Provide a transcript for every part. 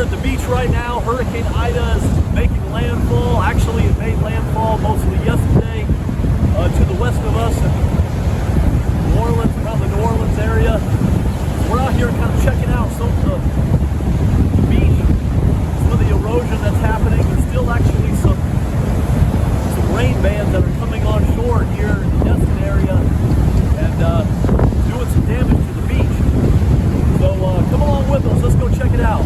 at the beach right now. Hurricane Ida is making landfall. Actually, it made landfall mostly yesterday to the west of us in New Orleans, around the New Orleans area. We're out here kind of checking out some of the beach, some of the erosion that's happening. There's still actually some rain bands that are coming on shore here in the Destin area and doing some damage to the beach. So come along with us. Let's go check it out.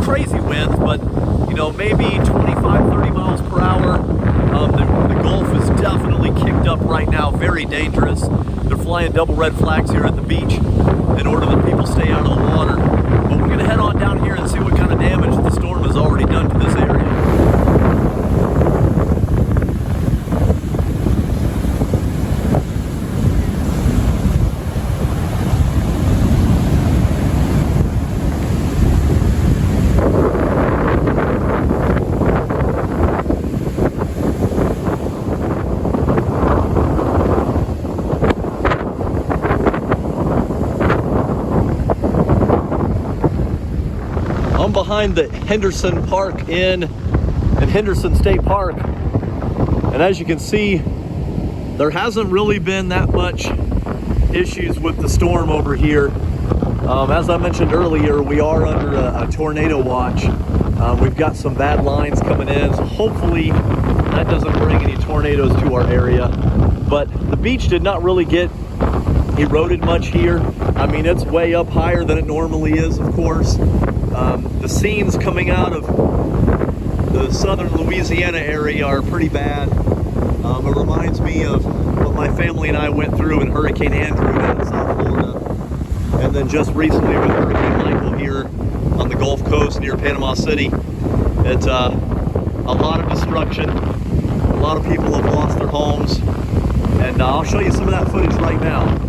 Crazy winds, but you know, maybe 25-30 miles per hour. The Gulf is definitely kicked up right now, very dangerous. They're flying double red flags here at the beach in order that people stay out of the water. But we're going to head on down here and see what kind of damage the storm has already done to this area. Behind the Henderson Park Inn and Henderson State Park, and as you can see, there hasn't really been that much issues with the storm over here. As I mentioned earlier, we are under a tornado watch. We've got some bad lines coming in, so hopefully that doesn't bring any tornadoes to our area. But the beach did not really get eroded much here. I mean, it's way up higher than it normally is, of course. The scenes coming out of the southern Louisiana area are pretty bad. It reminds me of what my family and I went through in Hurricane Andrew down in South Florida. And then just recently with Hurricane Michael here on the Gulf Coast near Panama City. It's a lot of destruction. A lot of people have lost their homes. And I'll show you some of that footage right now.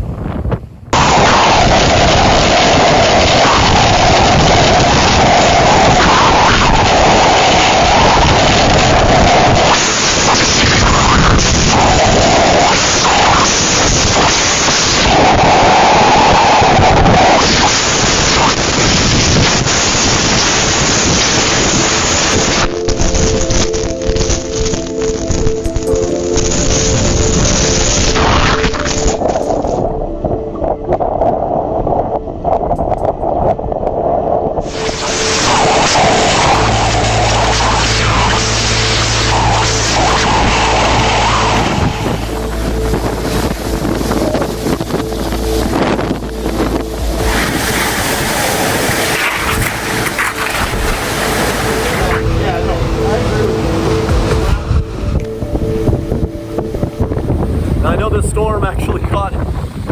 I know this storm actually caught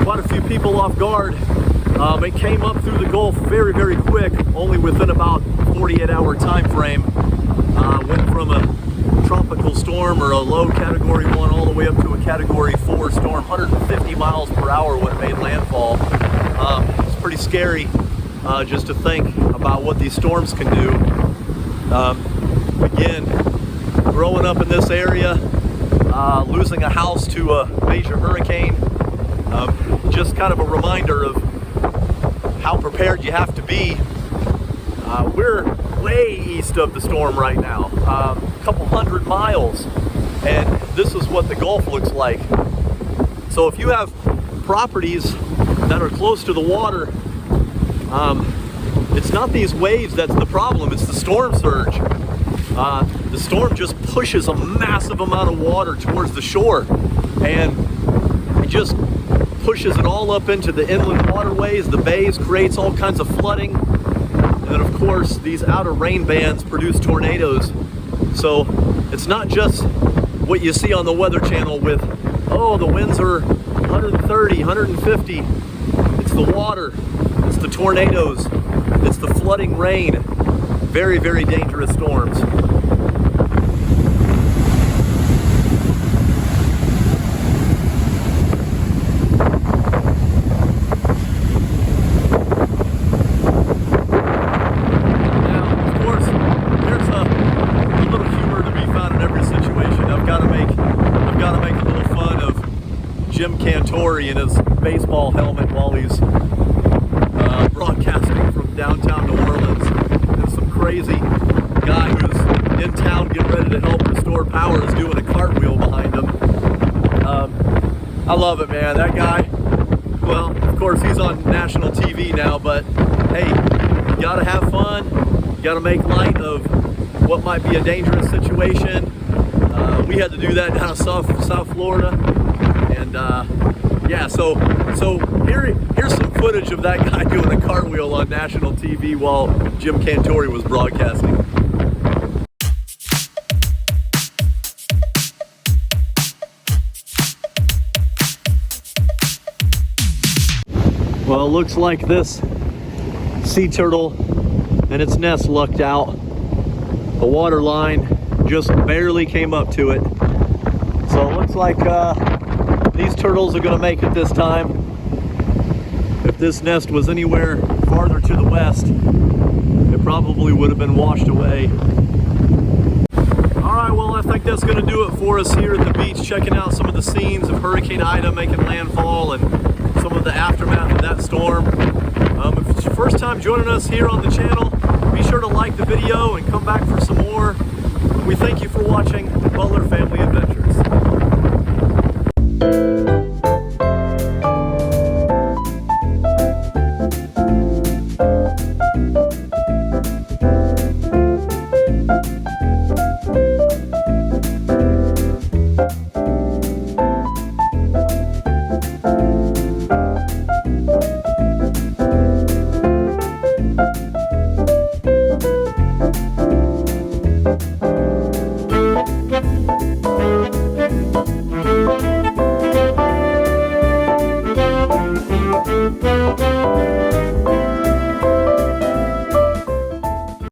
quite a few people off guard. It came up through the Gulf very, very quick, only within about 48-hour time frame. Went from a tropical storm or a low Category 1 all the way up to a Category 4 storm, 150 miles per hour when it made landfall. It's pretty scary just to think about what these storms can do. Again, growing up in this area, losing a house to a major hurricane, just kind of a reminder of how prepared you have to be. We're way east of the storm right now, a couple hundred miles, and this is what the Gulf looks like. So if you have properties that are close to the water, it's not these waves that's the problem, it's the storm surge. The storm just pushes a massive amount of water towards the shore, and it just pushes it all up into the inland waterways, the bays, creates all kinds of flooding. And then of course these outer rain bands produce tornadoes. So it's not just what you see on the Weather Channel with, oh, the winds are 130, 150. It's the water, it's the tornadoes, it's the flooding rain. Very, very dangerous storms. In his baseball helmet while he's broadcasting from downtown New Orleans. And some crazy guy who's in town getting ready to help restore power is doing a cartwheel behind him. I love it, man. That guy, well, of course he's on national TV now, but hey, you gotta have fun. You gotta make light of what might be a dangerous situation. We had to do that down in South Florida. And yeah, so here's some footage of that guy doing a cartwheel on national TV while Jim Cantore was broadcasting. Well, it looks like this sea turtle and its nest lucked out. The water line just barely came up to it. So it looks like these turtles are gonna make it this time. If this nest was anywhere farther to the west, it probably would have been washed away. All right, well, I think that's gonna do it for us here at the beach, checking out some of the scenes of Hurricane Ida making landfall and some of the aftermath of that storm. If it's your first time joining us here on the channel, be sure to like the video and come back for some more. We thank you for watching Butler Family Adventures.